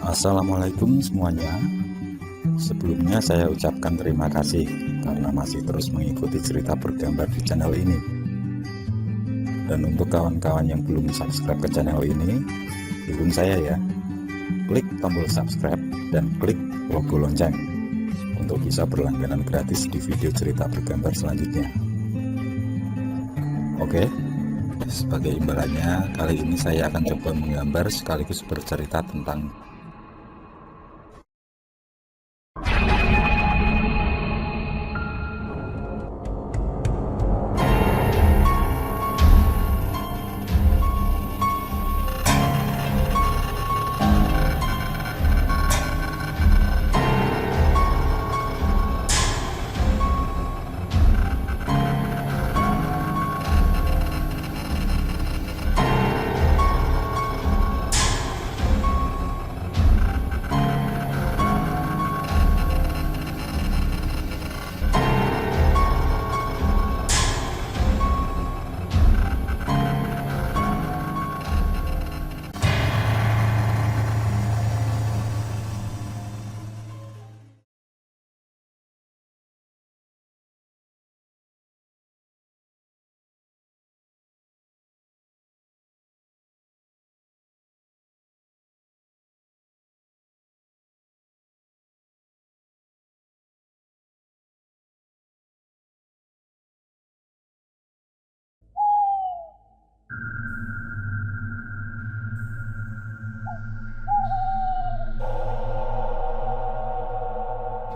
Assalamualaikum semuanya. Sebelumnya saya ucapkan terima kasih karena masih terus mengikuti cerita bergambar di channel ini. Dan untuk kawan-kawan yang belum subscribe ke channel ini, dukung saya ya. Klik tombol subscribe dan klik logo lonceng untuk bisa berlangganan gratis di video cerita bergambar selanjutnya. Oke, sebagai imbalannya kali ini saya akan coba menggambar sekaligus bercerita tentang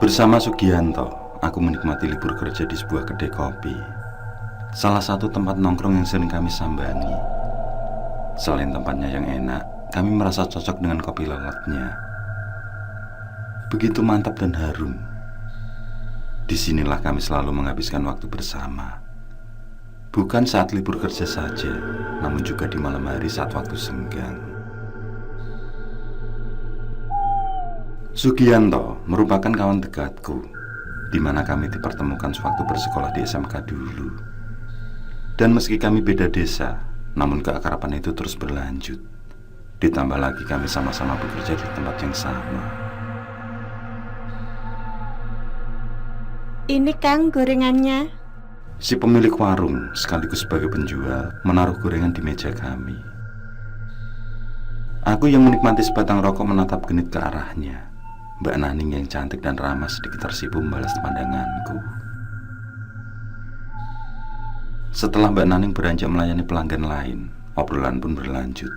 Bersama Sugianto, aku menikmati libur kerja di sebuah kedai kopi. Salah satu tempat nongkrong yang sering kami sambangi. Selain tempatnya yang enak, kami merasa cocok dengan kopi lelapnya. Begitu mantap dan harum. Disinilah kami selalu menghabiskan waktu bersama. Bukan saat libur kerja saja, namun juga di malam hari saat waktu senggang. Sugianto merupakan kawan dekatku, di mana kami dipertemukan sewaktu bersekolah di SMK dulu. Dan meski kami beda desa, namun keakraban itu terus berlanjut. Ditambah lagi kami sama-sama bekerja di tempat yang sama. Ini Kang gorengannya. Si pemilik warung sekaligus sebagai penjual menaruh gorengan di meja kami. Aku yang menikmati sebatang rokok menatap genit ke arahnya. Mbak Naning yang cantik dan ramah sedikit tersipu membalas pandanganku. Setelah Mbak Naning beranjak melayani pelanggan lain, obrolan pun berlanjut.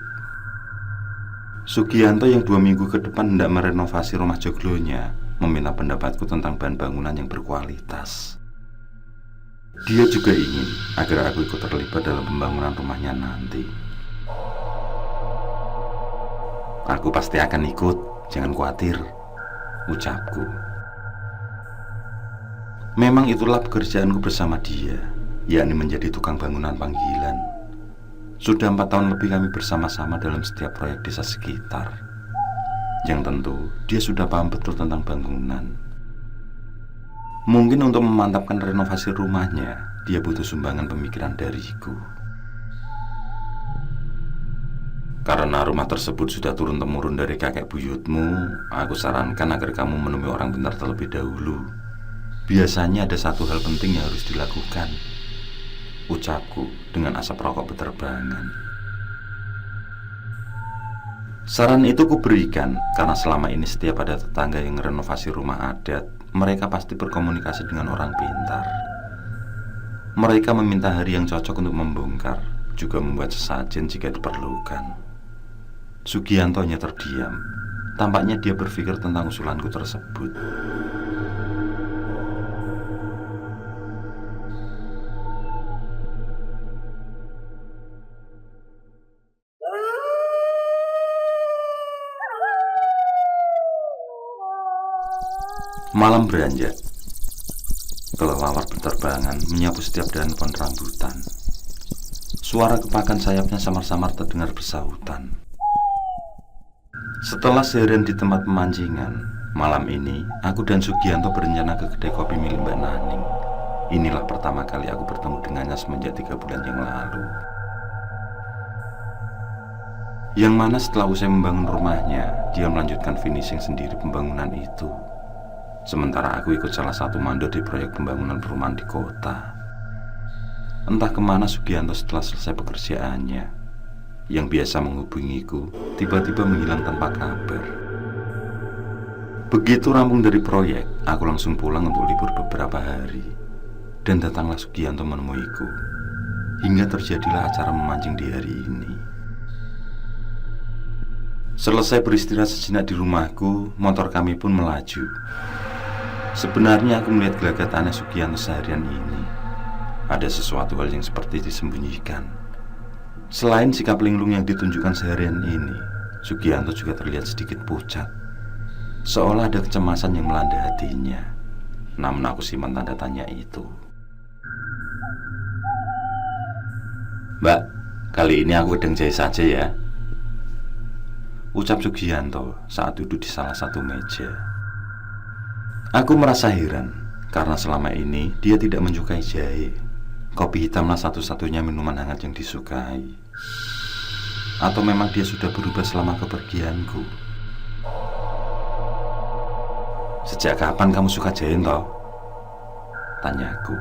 Sugianto yang 2 minggu ke depan hendak merenovasi rumah joglonya meminta pendapatku tentang bahan bangunan yang berkualitas. Dia juga ingin agar aku ikut terlibat dalam pembangunan rumahnya nanti. Aku pasti akan ikut, jangan khawatir, ucapku. Memang itulah pekerjaanku bersama dia, yakni menjadi tukang bangunan panggilan. Sudah 4 tahun lebih kami bersama-sama dalam setiap proyek desa sekitar. Yang tentu dia sudah paham betul tentang bangunan. Mungkin untuk memantapkan renovasi rumahnya, dia butuh sumbangan pemikiran dariku. Karena rumah tersebut sudah turun-temurun dari kakek buyutmu, aku sarankan agar kamu menemui orang pintar terlebih dahulu. Biasanya ada satu hal penting yang harus dilakukan, ucapku dengan asap rokok beterbangan. Saran itu kuberikan karena selama ini setiap ada tetangga yang renovasi rumah adat, mereka pasti berkomunikasi dengan orang pintar. Mereka meminta hari yang cocok untuk membongkar, juga membuat sesajen jika diperlukan. Sugianto hanya terdiam. Tampaknya dia berpikir tentang usulanku tersebut. Malam beranjak. Kelelawar berterbangan menyapu setiap dahan pohon rambutan. Suara kepakan sayapnya samar-samar terdengar bersahutan. Setelah seharian di tempat pemancingan, malam ini aku dan Sugianto berencana ke kedai kopi milik Mbak Naning. Inilah pertama kali aku bertemu dengannya semenjak 3 bulan yang lalu. Yang mana setelah usai membangun rumahnya, dia melanjutkan finishing sendiri pembangunan itu. Sementara aku ikut salah satu mandor di proyek pembangunan perumahan di kota. Entah kemana Sugianto setelah selesai pekerjaannya. Yang biasa menghubungiku tiba-tiba menghilang tanpa kabar. Begitu rampung dari proyek, aku langsung pulang untuk libur beberapa hari. Dan datanglah Sugianto menemuiku. Hingga terjadilah acara memancing di hari ini. Selesai beristirahat sejenak di rumahku, motor kami pun melaju. Sebenarnya aku melihat gelagat aneh Sugianto seharian ini. Ada sesuatu hal yang seperti disembunyikan. Selain sikap linglung yang ditunjukkan seharian ini, Sugianto juga terlihat sedikit pucat. Seolah ada kecemasan yang melanda hatinya. Namun aku simpan tanda tanya itu. "Mbak, kali ini aku gedeng jahe saja ya," ucap Sugianto saat duduk di salah satu meja. Aku merasa heran karena selama ini dia tidak menyukai jahe. Kopi hitamlah satu-satunya minuman hangat yang disukai. Atau memang dia sudah berubah selama kepergianku? "Sejak kapan kamu suka jahe toh?" tanyaku.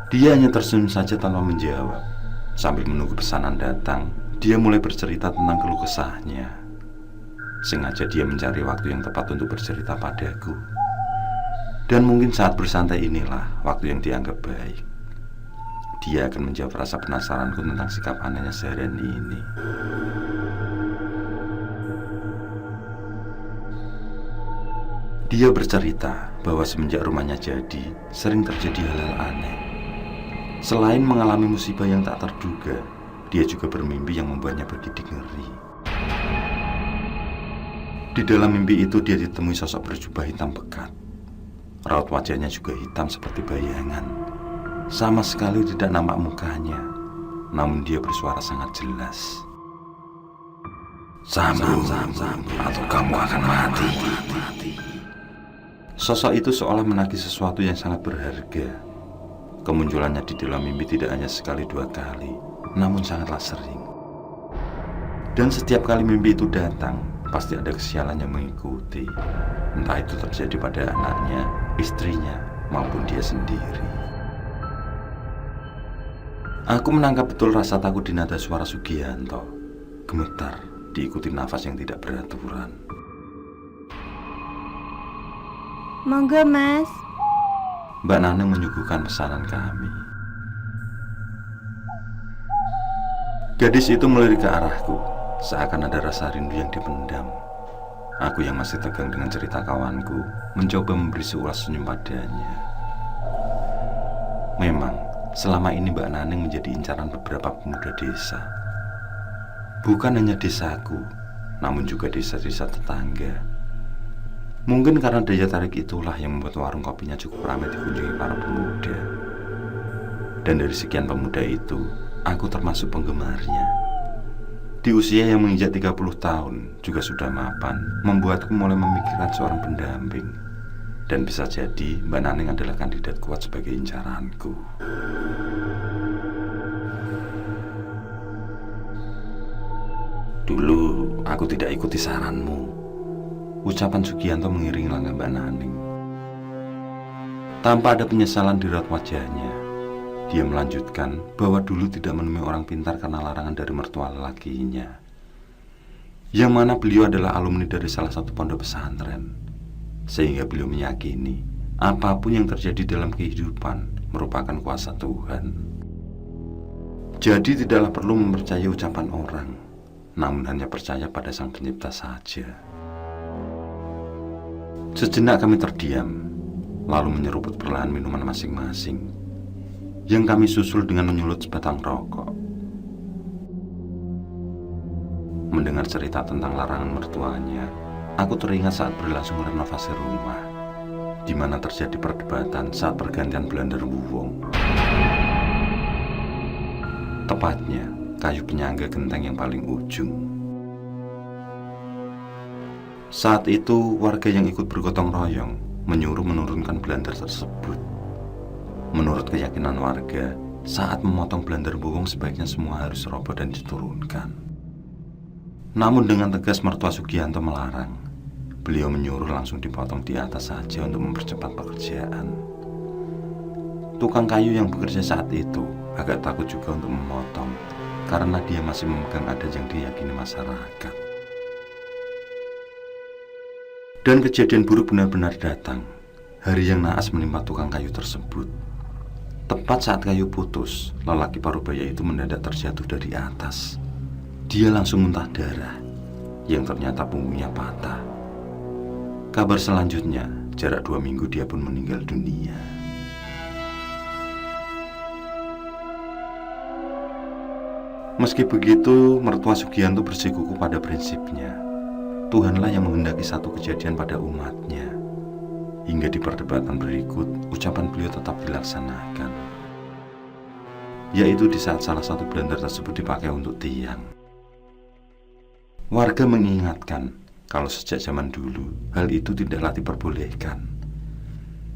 Dia hanya tersenyum saja tanpa menjawab. Sambil menunggu pesanan datang, dia mulai bercerita tentang keluh kesahnya. Sengaja dia mencari waktu yang tepat untuk bercerita padaku. Dan mungkin saat bersantai inilah waktu yang dianggap baik. Dia akan menjawab rasa penasaranku tentang sikap anehnya seharian ini. Dia bercerita bahwa semenjak rumahnya jadi, sering terjadi hal-hal aneh. Selain mengalami musibah yang tak terduga, dia juga bermimpi yang membuatnya bergidik ngeri. Di dalam mimpi itu dia ditemui sosok berjubah hitam pekat. Raut wajahnya juga hitam seperti bayangan. Sama sekali tidak nampak mukanya. Namun dia bersuara sangat jelas. "Sambung, atau kamu akan mati." Sosok itu seolah menagih sesuatu yang sangat berharga. Kemunculannya di dalam mimpi tidak hanya sekali dua kali, namun sangatlah sering. Dan setiap kali mimpi itu datang, pasti ada kesialan yang mengikuti. Entah itu terjadi pada anaknya, istrinya, maupun dia sendiri. Aku menangkap betul rasa takut di nada suara Sugianto. Gemetar diikuti nafas yang tidak beraturan. Monggo mas. Mbak Naneng menyuguhkan pesanan kami. Gadis itu melirik ke arahku, seakan ada rasa rindu yang dipendam. Aku yang masih tegang dengan cerita kawanku mencoba memberi seulas senyum padanya. Memang selama ini Mbak Naneng menjadi incaran beberapa pemuda desa. Bukan hanya desaku, namun juga desa-desa tetangga. Mungkin karena daya tarik itulah yang membuat warung kopinya cukup ramai dikunjungi para pemuda. Dan dari sekian pemuda itu, aku termasuk penggemarnya. Di usia yang menginjak 30 tahun, juga sudah mapan, membuatku mulai memikirkan seorang pendamping. Dan bisa jadi Mbak Naneng adalah kandidat kuat sebagai incaranku. "Dulu aku tidak ikuti saranmu," ucapan Sugianto mengiringi langkah Mbak Naneng. Tanpa ada penyesalan di raut wajahnya, dia melanjutkan bahwa dulu tidak menemui orang pintar karena larangan dari mertua lelakinya. Yang mana beliau adalah alumni dari salah satu pondok pesantren. Sehingga beliau meyakini apapun yang terjadi dalam kehidupan merupakan kuasa Tuhan. Jadi tidaklah perlu mempercayai ucapan orang, namun hanya percaya pada Sang Pencipta saja. Sejenak kami terdiam, lalu menyeruput perlahan minuman masing-masing, yang kami susul dengan menyulut sebatang rokok. Mendengar cerita tentang larangan mertuanya, aku teringat saat berlangsung renovasi rumah, di mana terjadi perdebatan saat pergantian blender wuwong. Tepatnya kayu penyangga genteng yang paling ujung. Saat itu warga yang ikut bergotong royong menyuruh menurunkan blender tersebut. Menurut keyakinan warga, saat memotong blender wuwong sebaiknya semua harus roboh dan diturunkan. Namun dengan tegas mertua Sugianto melarang. Beliau menyuruh langsung dipotong di atas saja untuk mempercepat pekerjaan. Tukang kayu yang bekerja saat itu agak takut juga untuk memotong, karena dia masih memegang adat yang diyakini masyarakat. Dan kejadian buruk benar-benar datang. Hari yang naas menimpa tukang kayu tersebut. Tepat saat kayu putus, lelaki parubaya itu mendadak terjatuh dari atas. Dia langsung muntah darah, yang ternyata punggungnya patah. Kabar selanjutnya, jarak 2 minggu dia pun meninggal dunia. Meski begitu, mertua Sugianto bersikukuh pada prinsipnya. Tuhanlah yang menghendaki satu kejadian pada umatnya. Hingga di perdebatan berikut, ucapan beliau tetap dilaksanakan, yaitu di saat salah satu blender tersebut dipakai untuk tiang. Warga mengingatkan kalau sejak zaman dulu hal itu tidaklah diperbolehkan,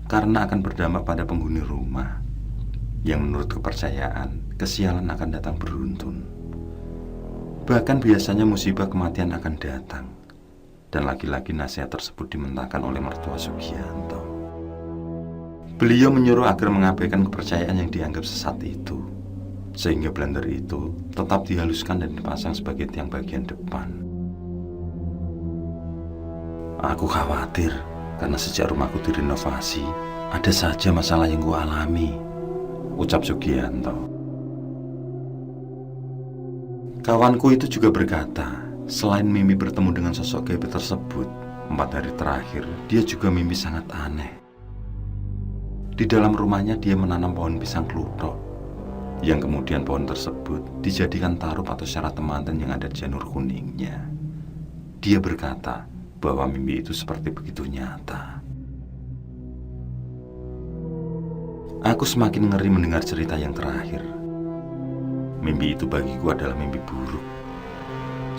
karena akan berdampak pada penghuni rumah, yang menurut kepercayaan kesialan akan datang beruntun. Bahkan biasanya musibah kematian akan datang. Dan lagi-lagi nasihat tersebut dimentahkan oleh mertua Sugianto. Beliau menyuruh agar mengabaikan kepercayaan yang dianggap sesat itu, sehingga blender itu tetap dihaluskan dan dipasang sebagai tiang bagian depan. Aku khawatir karena sejak rumahku direnovasi, ada saja masalah yang ku alami, ucap Sugianto. Kawanku itu juga berkata, selain mimpi bertemu dengan sosok gaib tersebut, 4 hari terakhir dia juga mimpi sangat aneh. Di dalam rumahnya dia menanam pohon pisang kluthuk, yang kemudian pohon tersebut dijadikan tarup atau syarat temanten yang ada janur kuningnya. Dia berkata bahwa mimpi itu seperti begitu nyata. Aku semakin ngeri mendengar cerita yang terakhir. Mimpi itu bagiku adalah mimpi buruk.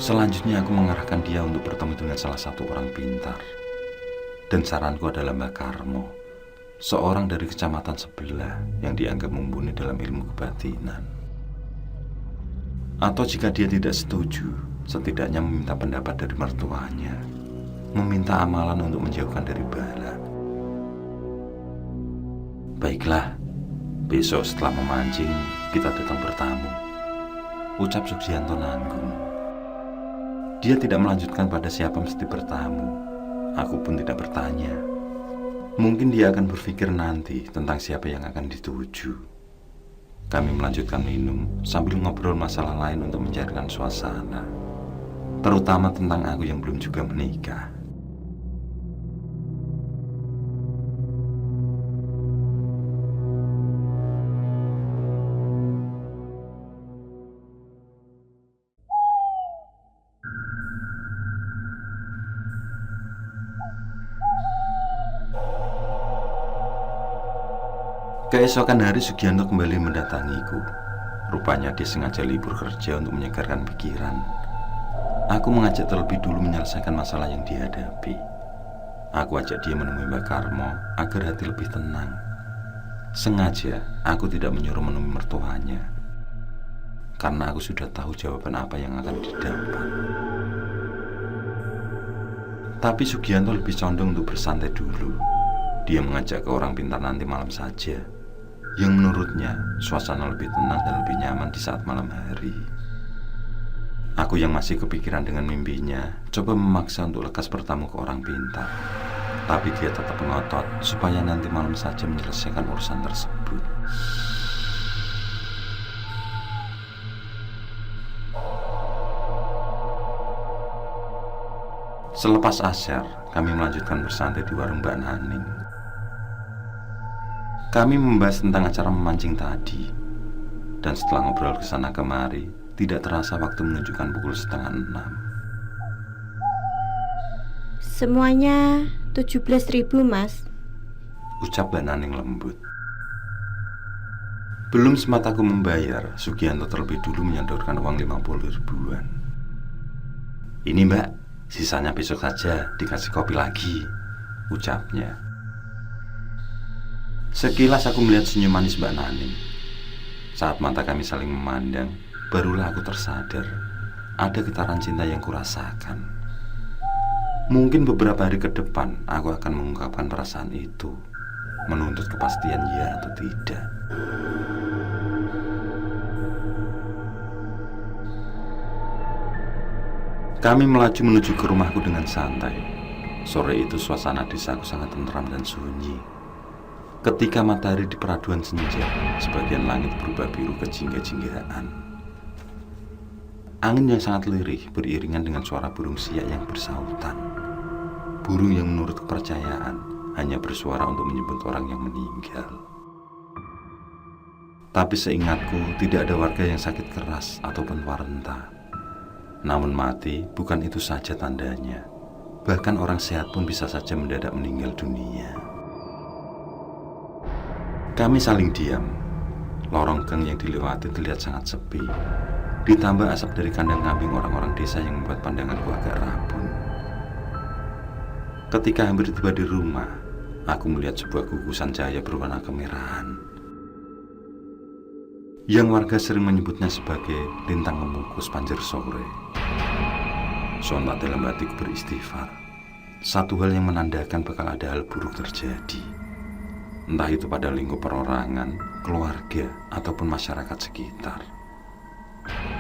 Selanjutnya aku mengarahkan dia untuk bertemu dengan salah satu orang pintar. Dan saranku adalah Mbak Karmo, seorang dari kecamatan sebelah yang dianggap mumpuni dalam ilmu kebatinan. Atau jika dia tidak setuju, setidaknya meminta pendapat dari mertuanya, meminta amalan untuk menjauhkan dari bala. Baiklah, besok setelah memancing kita datang bertamu, ucap Sugianto nanggung. Dia tidak melanjutkan pada siapa mesti bertamu. Aku pun tidak bertanya. Mungkin dia akan berpikir nanti tentang siapa yang akan dituju. Kami melanjutkan minum sambil ngobrol masalah lain untuk mencairkan suasana, terutama tentang aku yang belum juga menikah. Keesokan hari Sugianto kembali mendatangiku. Rupanya dia sengaja libur kerja untuk menyegarkan pikiran. Aku mengajak terlebih dulu menyelesaikan masalah yang dihadapi. Aku ajak dia menemui Mbak Karmo agar hati lebih tenang. Sengaja aku tidak menyuruh menemui mertuanya, karena aku sudah tahu jawaban apa yang akan didapat. Tapi Sugianto lebih condong untuk bersantai dulu. Dia mengajak ke orang pintar nanti malam saja, yang menurutnya suasana lebih tenang dan lebih nyaman di saat malam hari. Aku yang masih kepikiran dengan mimpinya coba memaksa untuk lekas bertamu ke orang pintar. Tapi dia tetap ngotot supaya nanti malam saja menyelesaikan urusan tersebut. Selepas asyar, kami melanjutkan bersantai di warung Mbak Naning. Kami membahas tentang acara memancing tadi. Dan setelah ngobrol kesana kemari, tidak terasa waktu menunjukkan pukul 5:30. Semuanya 17.000, Mas, ucap Mbak Naning lembut. Belum sempat aku membayar, Sugianto terlebih dulu menyodorkan uang 50 ribuan. Ini Mbak, sisanya besok saja dikasih kopi lagi, ucapnya. Sekilas aku melihat senyum manis Mbak Naning. Saat mata kami saling memandang, barulah aku tersadar ada getaran cinta yang kurasakan. Mungkin beberapa hari ke depan aku akan mengungkapkan perasaan itu, menuntut kepastian ya atau tidak. Kami melaju menuju ke rumahku dengan santai. Sore itu suasana desaku sangat tentram dan sunyi. Ketika matahari di peraduan senja, sebagian langit berubah biru kejingga-jinggaan. Angin yang sangat lirih beriringan dengan suara burung siak yang bersautan. Burung yang menurut kepercayaan hanya bersuara untuk menyebut orang yang meninggal. Tapi seingatku tidak ada warga yang sakit keras ataupun warenta. Namun mati bukan itu saja tandanya. Bahkan orang sehat pun bisa saja mendadak meninggal dunia. Kami saling diam. Lorong gang yang dilewati terlihat sangat sepi. Ditambah asap dari kandang kambing orang-orang desa yang membuat pandanganku agak rabun. Ketika hampir tiba di rumah, aku melihat sebuah gugusan cahaya berwarna kemerahan yang warga sering menyebutnya sebagai lintang membungkus panjer sore. Sontak dalam hatiku beristighfar. Satu hal yang menandakan bakal ada hal buruk terjadi. Entah itu pada lingkup perorangan, keluarga, ataupun masyarakat sekitar.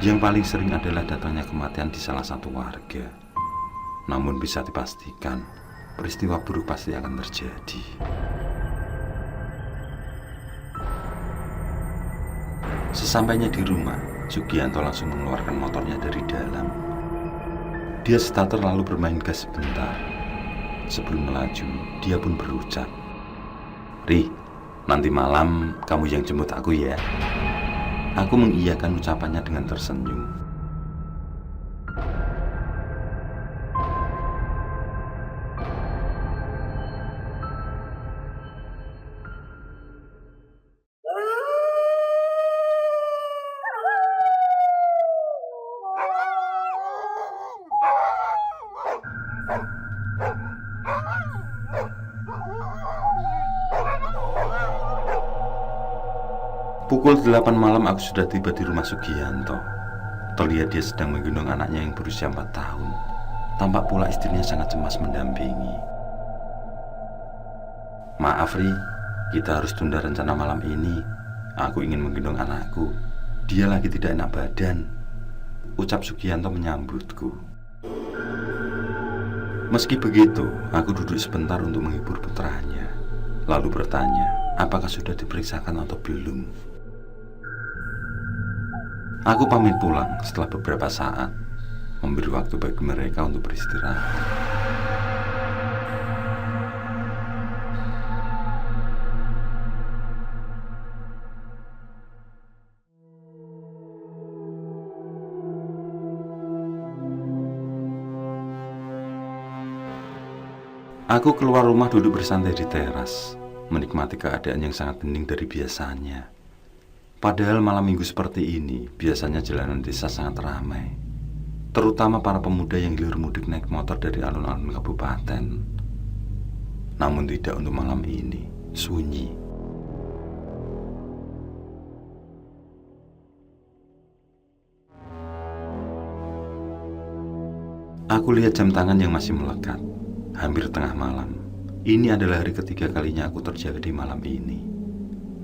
Yang paling sering adalah datangnya kematian di salah satu warga. Namun bisa dipastikan, peristiwa buruk pasti akan terjadi. Sesampainya di rumah, Sugianto langsung mengeluarkan motornya dari dalam. Dia starter lalu bermain gas sebentar. Sebelum melaju, dia pun berucap, "Ri, nanti malam kamu yang jemput aku ya." Aku mengiyakan ucapannya dengan tersenyum. Pukul 8 malam aku sudah tiba di rumah Sugianto. Terlihat dia sedang menggendong anaknya yang berusia 4 tahun. Tampak pula istrinya sangat cemas mendampingi. "Maaf Ri, kita harus tunda rencana malam ini. Aku ingin menggendong anakku. Dia lagi tidak enak badan," ucap Sugianto menyambutku. Meski begitu, aku duduk sebentar untuk menghibur putranya. Lalu bertanya, apakah sudah diperiksakan atau belum. Aku pamit pulang setelah beberapa saat, memberi waktu bagi mereka untuk beristirahat. Aku keluar rumah duduk bersantai di teras, menikmati keadaan yang sangat hening dari biasanya. Padahal malam minggu seperti ini, biasanya jalanan desa sangat ramai. Terutama para pemuda yang hilir mudik naik motor dari alun-alun kabupaten. Namun tidak untuk malam ini, sunyi. Aku lihat jam tangan yang masih melekat. Hampir tengah malam. Ini adalah hari ketiga kalinya aku terjaga di malam ini.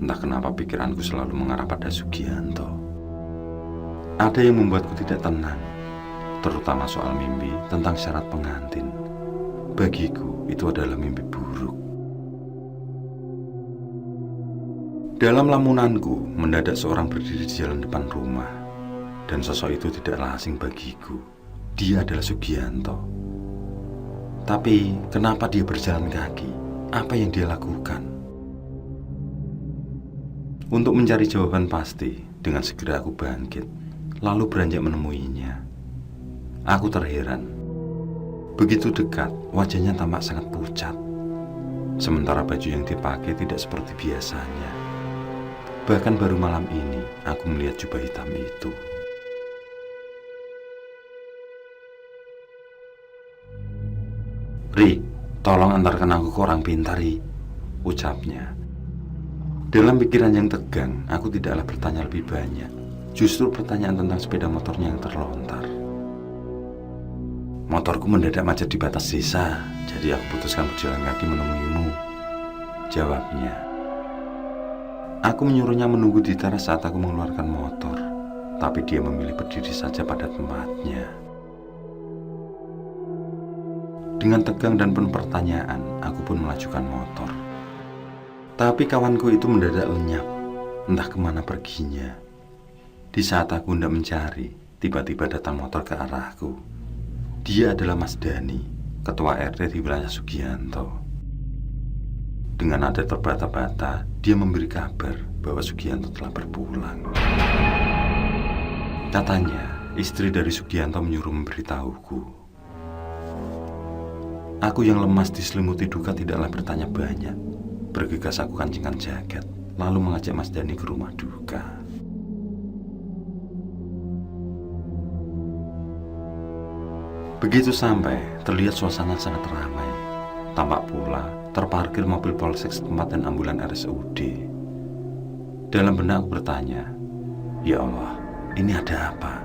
Entah kenapa pikiranku selalu mengarah pada Sugianto. Ada yang membuatku tidak tenang, terutama soal mimpi tentang syarat pengantin. Bagiku itu adalah mimpi buruk. Dalam lamunanku, mendadak seorang berdiri di jalan depan rumah. Dan sosok itu tidaklah asing bagiku. Dia adalah Sugianto. Tapi kenapa dia berjalan kaki? Apa yang dia lakukan? Untuk mencari jawaban pasti, dengan segera aku bangkit, lalu beranjak menemuinya. Aku terheran. Begitu dekat, wajahnya tampak sangat pucat. Sementara baju yang dipakai tidak seperti biasanya. Bahkan baru malam ini, aku melihat jubah hitam itu. "Ri, tolong antarkan aku ke orang pintar, Ri," ucapnya. Dalam pikiran yang tegang, aku tidaklah bertanya lebih banyak. Justru pertanyaan tentang sepeda motornya yang terlontar. Motorku mendadak macet di batas desa, jadi aku putuskan berjalan kaki menemuimu, jawabnya. Aku menyuruhnya menunggu di teras saat aku mengeluarkan motor, tapi dia memilih berdiri saja pada tempatnya. Dengan tegang dan penuh pertanyaan, aku pun melajukan motor. Tapi kawanku itu mendadak lenyap, entah kemana perginya. Di saat aku hendak mencari, tiba-tiba datang motor ke arahku. Dia adalah Mas Dani, ketua RT di wilayah Sugianto. Dengan nada terbata-bata, dia memberi kabar bahwa Sugianto telah berpulang. Katanya, istri dari Sugianto menyuruh memberitahuku. Aku yang lemas diselimuti duka tidaklah bertanya banyak. Bergegas aku kancingkan jaket, lalu mengajak Mas Dani ke rumah duka. Begitu sampai, terlihat suasana sangat ramai. Tampak pula terparkir mobil polsek setempat dan ambulan RSUD. Dalam benak aku bertanya, ya Allah, ini ada apa?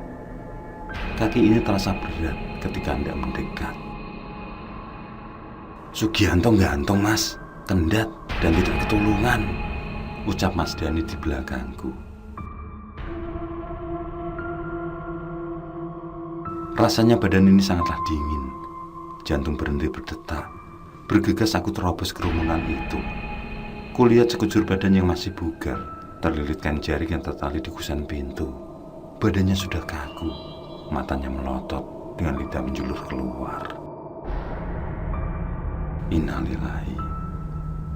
Kaki ini terasa berat ketika hendak mendekat. Sugianto gantung mas, kendat dan tidak ketulungan, ucap Mas Dani di belakangku. Rasanya badan ini sangatlah dingin. Jantung berhenti berdetak. Bergegas aku terobos kerumunan itu. Kulihat sekujur badan yang masih bugar, terlilitkan jaring yang tertali di kusen pintu. Badannya sudah kaku, matanya melotot dengan lidah menjulur keluar. Innalillahi.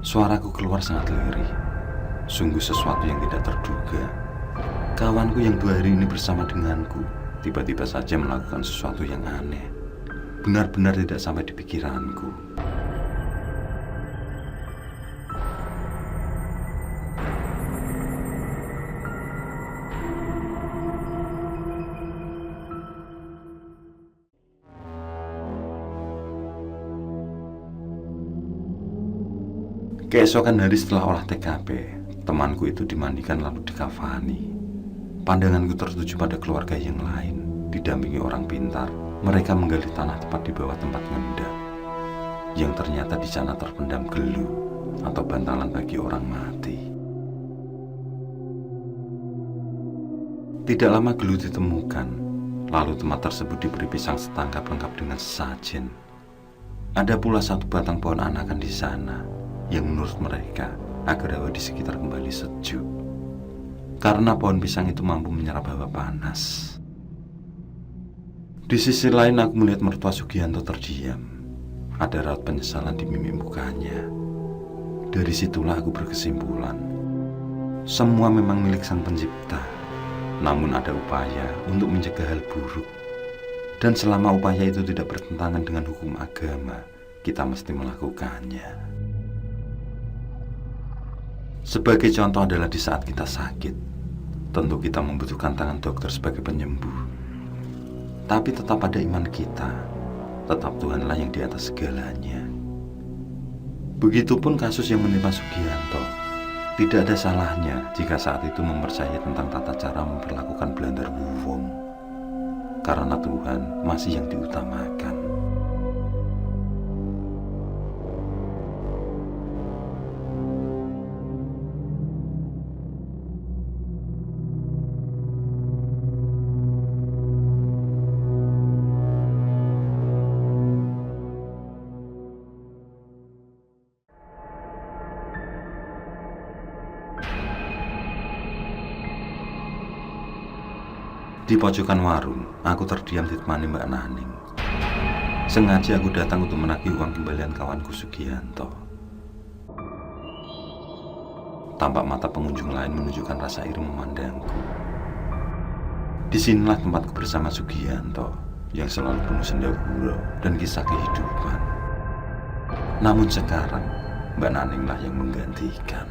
Suaraku keluar sangat lirih. Sungguh sesuatu yang tidak terduga. Kawanku yang 2 hari ini bersama denganku tiba-tiba saja melakukan sesuatu yang aneh. Benar-benar tidak sampai di pikiranku. Keesokan hari setelah olah TKP, temanku itu dimandikan lalu dikafani. Pandanganku tertuju pada keluarga yang lain. Didampingi orang pintar, mereka menggali tanah tepat di bawah tempat ngendap, yang ternyata di sana terpendam gelu atau bantalan bagi orang mati. Tidak lama gelu ditemukan, lalu tempat tersebut diberi pisang setangkap lengkap dengan sesajen. Ada pula 1 batang pohon anakan di sana, yang menurut mereka agar hawa di sekitar kembali sejuk. Karena pohon pisang itu mampu menyerap hawa panas. Di sisi lain aku melihat mertua Sugianto terdiam. Ada raut penyesalan di mimik mukanya. Dari situlah aku berkesimpulan, semua memang milik Sang Pencipta. Namun ada upaya untuk mencegah hal buruk. Dan selama upaya itu tidak bertentangan dengan hukum agama, kita mesti melakukannya. Sebagai contoh adalah di saat kita sakit. Tentu kita membutuhkan tangan dokter sebagai penyembuh. Tapi tetap ada iman kita. Tetap Tuhanlah yang di atas segalanya. Begitupun kasus yang menimpa Sugianto. Tidak ada salahnya jika saat itu mempercayai tentang tata cara memperlakukan Belandar Wuwong. Karena Tuhan masih yang diutamakan. Di pojokan warung, aku terdiam ditemani Mbak Naning. Sengaja aku datang untuk menagih uang kembalian kawanku Sugianto. Tampak mata pengunjung lain menunjukkan rasa iri memandangku. Disinilah tempatku bersama Sugianto, yang selalu penuh sendaguro dan kisah kehidupan. Namun sekarang, Mbak Naninglah yang menggantikan.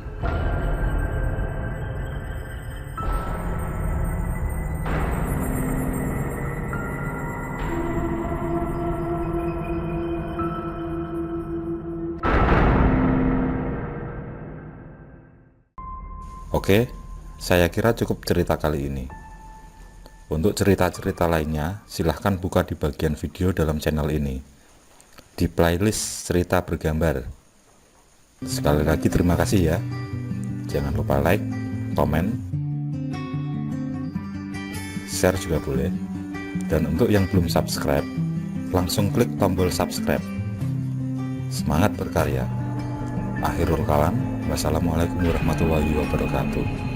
Oke, saya kira cukup cerita kali ini. Untuk cerita-cerita lainnya, silahkan buka di bagian video dalam channel ini, di playlist cerita bergambar. Sekali lagi terima kasih ya. Jangan lupa like, komen, share juga boleh. Dan untuk yang belum subscribe, langsung klik tombol subscribe. Semangat berkarya. Akhirul kalam, wassalamualaikum warahmatullahi wabarakatuh.